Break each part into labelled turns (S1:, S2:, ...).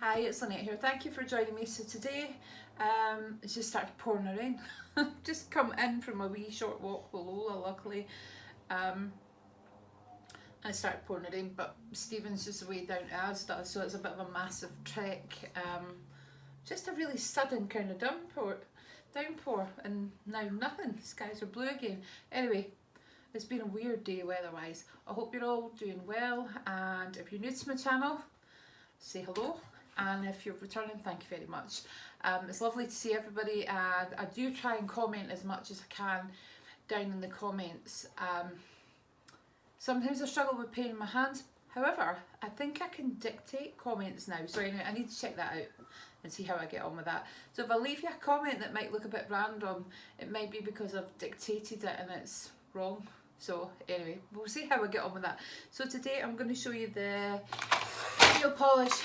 S1: Hi, it's Lynette here. Thank you for joining me. So today, it's just started pouring it rain. Just come in from a wee short walk with Lola, luckily. Um, and it started pouring it in, but Stephen's just away down to Asda, so it's a bit of a massive trek. Just a really sudden kind of downpour, and now nothing. Skies are blue again. Anyway, it's been a weird day weather-wise. I hope you're all doing well, and if you're new to my channel, say hello, and if you're returning, thank you very much. It's lovely to see everybody, and I do try and comment as much as I can down in the comments. Sometimes I struggle with pain in my hands, however I think I can dictate comments now, so anyway, I need to check that out and see how I get on with that. So if I leave you a comment that might look a bit random, it might be because I've dictated it and it's wrong. So anyway, we'll see how I get on with that. So today I'm going to show you the nail polish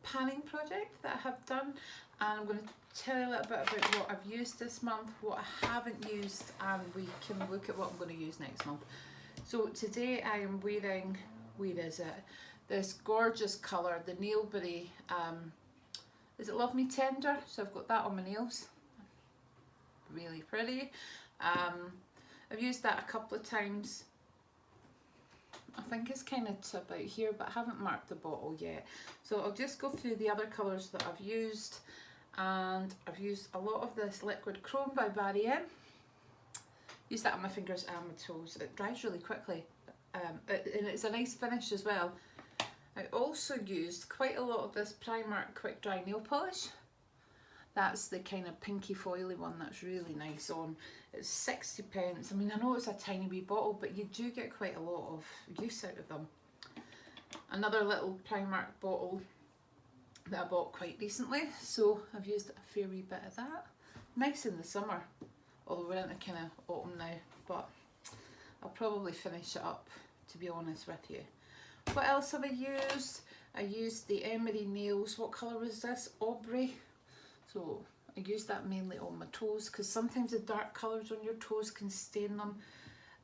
S1: panning project that I have done, and I'm going to tell you a little bit about what I've used this month, what I haven't used, and we can look at what I'm going to use next month. So today I am wearing, where is it, this gorgeous colour, the Nailberry, is it Love Me Tender? So I've got that on my nails, really pretty. I've used that a couple of times. I think it's kind of to about here, but I haven't marked the bottle yet. So I'll just go through the other colours that I've used, and I've used a lot of this Liquid Chrome by Barry M. Use that on my fingers and my toes. It dries really quickly, and it's a nice finish as well. I also used quite a lot of this Primark Quick Dry Nail Polish. That's the kind of pinky foily one that's really nice on. It's 60p. I mean, I know it's a tiny wee bottle, but you do get quite a lot of use out of them. Another little Primark bottle that I bought quite recently, so I've used a fair wee bit of that. Nice in the summer, although we're into kind of autumn now, but I'll probably finish it up, to be honest with you. What else have I used? I used the Emery Nails. What colour was this? Aubrey. So I use that mainly on my toes, because sometimes the dark colours on your toes can stain them.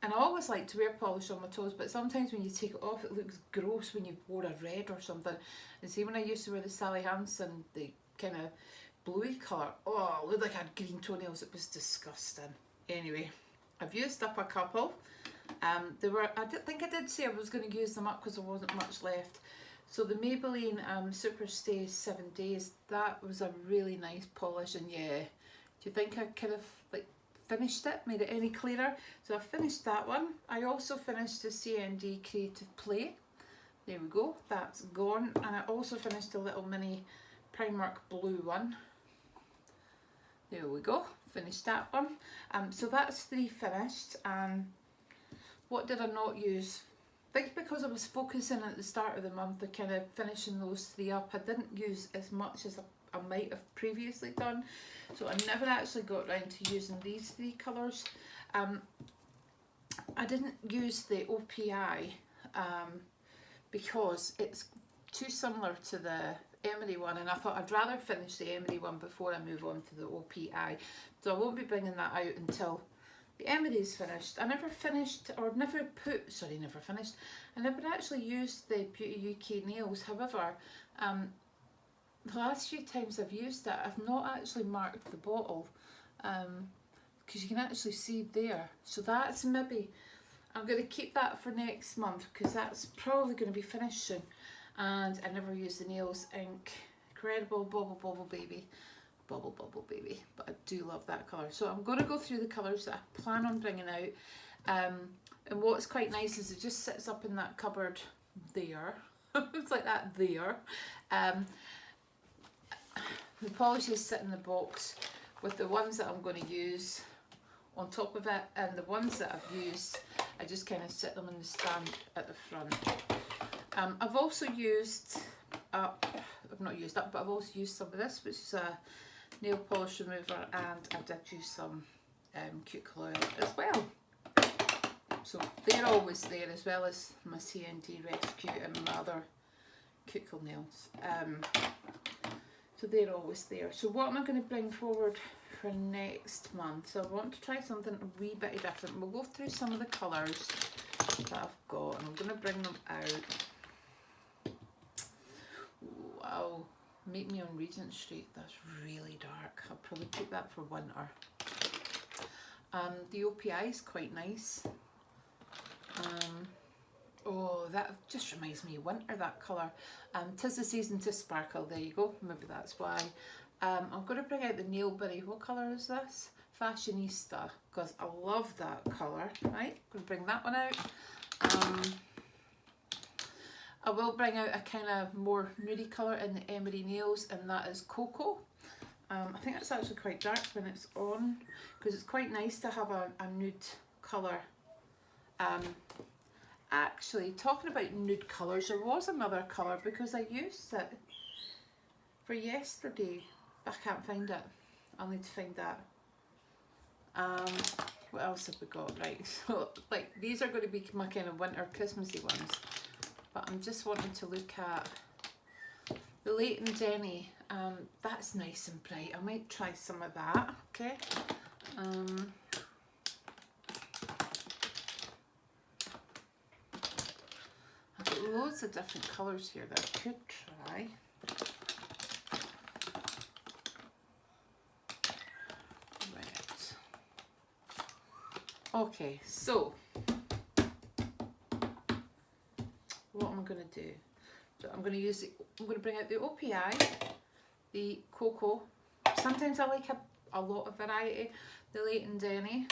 S1: And I always like to wear polish on my toes, but sometimes when you take it off it looks gross when you wore a red or something. And see, when I used to wear the Sally Hansen, the kind of bluey colour, oh, it looked like I had green toenails. It was disgusting. Anyway, I've used up a couple. I think I did say I was going to use them up because there wasn't much left. So the Maybelline Super Stay 7 Days, that was a really nice polish, and yeah, do you think I could have like finished it, made it any clearer? So I finished that one. I also finished the CND Creative Play. There we go, that's gone. And I also finished a little mini Primark blue one. There we go, finished that one. So that's 3 finished. What did I not use? I think because I was focusing at the start of the month, kind of finishing those 3 up, I didn't use as much as I might have previously done. So I never actually got around to using these 3 colours. I didn't use the OPI because it's too similar to the Emery one, and I thought I'd rather finish the Emery one before I move on to the OPI. So I won't be bringing that out until the Emery's finished. I never actually used the Beauty UK nails. However, the last few times I've used it, I've not actually marked the bottle, because you can actually see there. So that's maybe, I'm going to keep that for next month, because that's probably going to be finished soon. And I never use the Nails Ink Incredible Bubble Baby. But I do love that colour. So I'm going to go through the colours that I plan on bringing out. And what's quite nice is it just sits up in that cupboard there. It's like that there. The polishes sit in the box with the ones that I'm going to use on top of it, and the ones that I've used, I just kind of sit them in the stand at the front. I've also used up, I've not used up, but I've also used some of this, which is a nail polish remover, and I did use some cuticle oil as well. So they're always there, as well as my CND Rescue and my other cuticle nails. So they're always there. So what am I going to bring forward for next month? So I want to try something a wee bit different. We'll go through some of the colours that I've got, and I'm going to bring them out. Wow, Meet Me on Regent Street. That's really dark. I'll probably keep that for winter. The OPI is quite nice. Oh, that just reminds me of winter, that colour. 'Tis the Season to Sparkle. There you go. Maybe that's why. I'm going to bring out the Nailberry. What colour is this? Fashionista. Because I love that colour. Right, going to bring that one out. I will bring out a kind of more nudie colour in the Emery Nails, and that is Cocoa. I think it's actually quite dark when it's on, because it's quite nice to have a nude colour. Actually, talking about nude colours, there was another colour because I used it for yesterday. I can't find it. I'll need to find that. What else have we got? Right, so like these are going to be my kind of winter Christmassy ones, but I'm just wanting to look at the Leighton Denny. That's nice and bright. I might try some of that. Okay. I've got loads of different colours here that I could try. Right. Okay, so what am I going to do? So I'm going to bring out the OPI, the Cocoa. Sometimes I like a lot of variety. The Leighton Denny.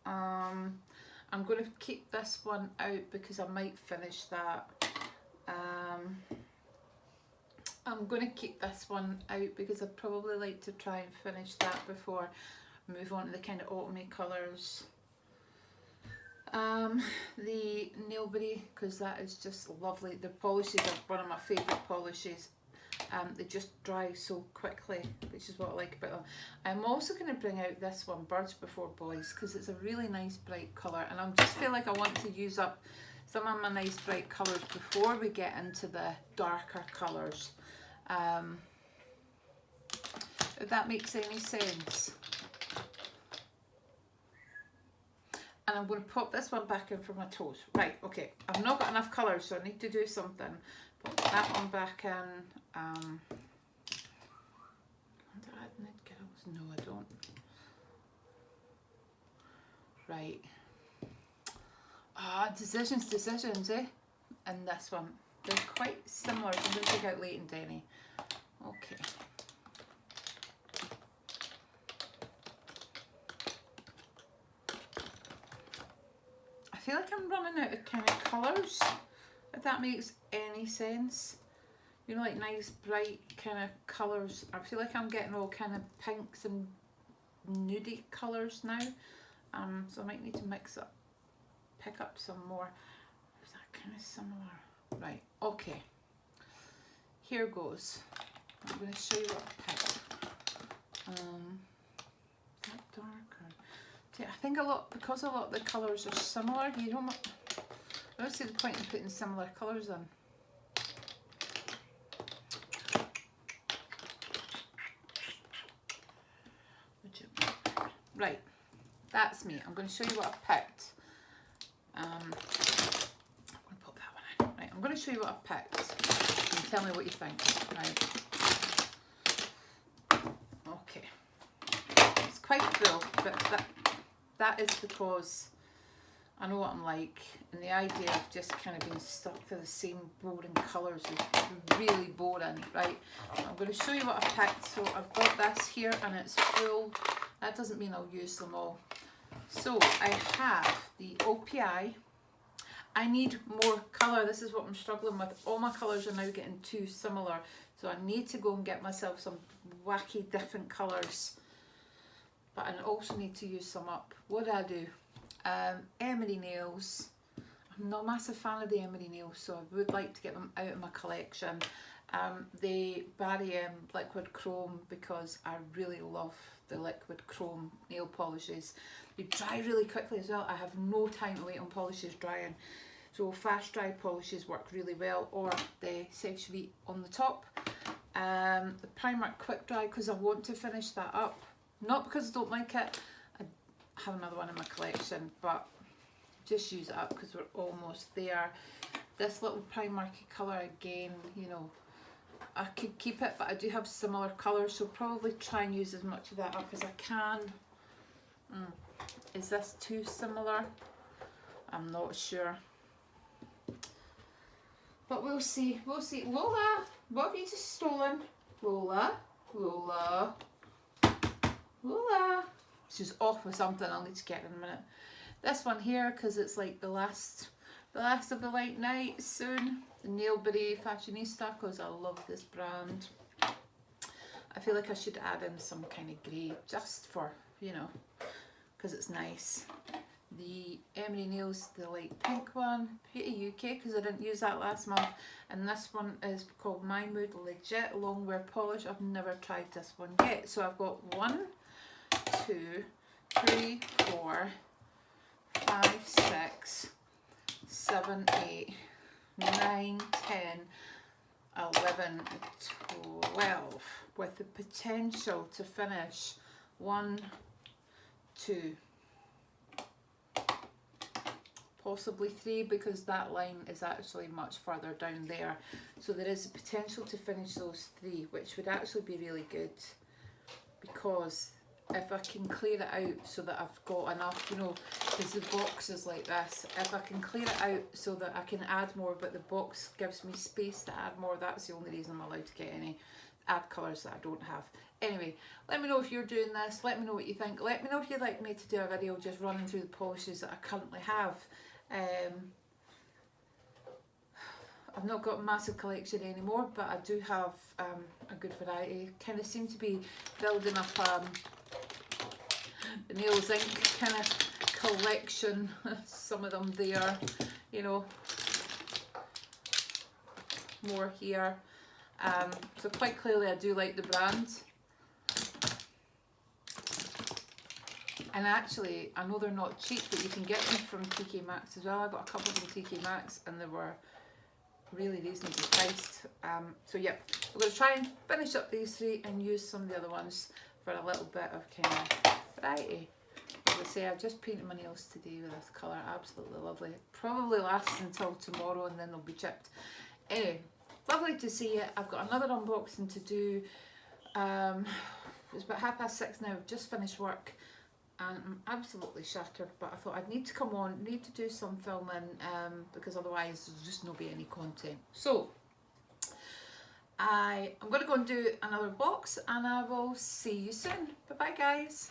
S1: I'm going to keep this one out because I might finish that. I'm going to keep this one out because I'd probably like to try and finish that before I move on to the kind of autumny colours. The Nailberry, because that is just lovely. The polishes are one of my favourite polishes. They just dry so quickly, which is what I like about them. I'm also going to bring out this one, Birds Before Boys, because it's a really nice bright colour, and I just feel like I want to use up some of my nice bright colours before we get into the darker colours. If that makes any sense. And I'm going to pop this one back in for my toes. Right, okay. I've not got enough colours, so I need to do something. Put that one back in. Do I add Knit Girls? No, I don't. Right. Decisions, eh? And this one. They're quite similar. I'm going to take out Leighton Denny. Okay. I feel like I'm running out of kind of colours, if that makes any sense. You know, like nice bright kind of colours. I feel like I'm getting all kind of pinks and nudie colours now. So I might need to pick up some more. Is that kind of similar? Right, okay. Here goes. I'm going to show you what I picked. Is that darker? I think because a lot of the colours are similar, I don't see the point in putting similar colours in. Right, that's me. I'm going to show you what I've picked. I'm going to put that one in. Right, I'm going to show you what I've picked. And tell me what you think. Right. Okay. It's quite full, but that is because I know what I'm like, and the idea of just kind of being stuck to the same boring colours is really boring, right? I'm going to show you what I've picked. So I've got this here and it's full. That doesn't mean I'll use them all. So I have the OPI. I need more colour. This is what I'm struggling with. All my colours are now getting too similar. So I need to go and get myself some wacky different colours. But I also need to use some up. What do? Emery Nails. I'm not a massive fan of the Emery Nails, so I would like to get them out of my collection. The Barry M Liquid Chrome, because I really love the liquid chrome nail polishes. They dry really quickly as well. I have no time to wait on polishes drying. So fast dry polishes work really well, or the Sexually on the top. The Primark Quick Dry, because I want to finish that up. Not because I don't like it. I have another one in my collection, but just use it up because we're almost there. This little Primarky colour again, you know, I could keep it, but I do have similar colours, so probably try and use as much of that up as I can. Is this too similar? I'm not sure. But we'll see, we'll see. Lola, what have you just stolen? Lola, Lola, Lola. She's off with something, I'll need to get her in a minute. This one here, because it's like the last of the white night soon. The Nailberry Fashionista, because I love this brand. I feel like I should add in some kind of grey, just for, you know, because it's nice. The Emery Nails, the light pink one, Beauty UK, because I didn't use that last month. And this one is called My Mood Legit Longwear Polish. I've never tried this one yet. So I've got 1, 2, 3, 4, 5, 6, 7, 8, 9, 10, 11, 12, with the potential to finish 1, 2, possibly 3, because that line is actually much further down there. So there is a potential to finish those 3, which would actually be really good, because if I can clear it out so that I've got enough, you know, because the box is like this, if I can clear it out so that I can add more, but the box gives me space to add more, that's the only reason I'm allowed to get any add colours that I don't have. Anyway, let me know if you're doing this, let me know what you think, let me know if you'd like me to do a video just running through the polishes that I currently have. I've not got a massive collection anymore, but I do have a good variety. Kind of seem to be building up the Nails Inc kind of collection. Some of them there, you know, more here. So quite clearly I do like the brand. And actually, I know they're not cheap, but you can get them from TK Maxx as well. I got a couple from TK Maxx and they were really reasonably priced. So yep, we're going to try and finish up these 3 and use some of the other ones for a little bit of kind of variety. As I say, I just painted my nails today with this colour, absolutely lovely. Probably lasts until tomorrow and then they'll be chipped. Anyway, lovely to see you. I've got another unboxing to do. It's about 6:30 now, I've just finished work. And I'm absolutely shattered, but I thought I'd need to come on, need to do some filming, because otherwise there's just not be any content. So I'm going to go and do another box and I will see you soon. Bye bye guys.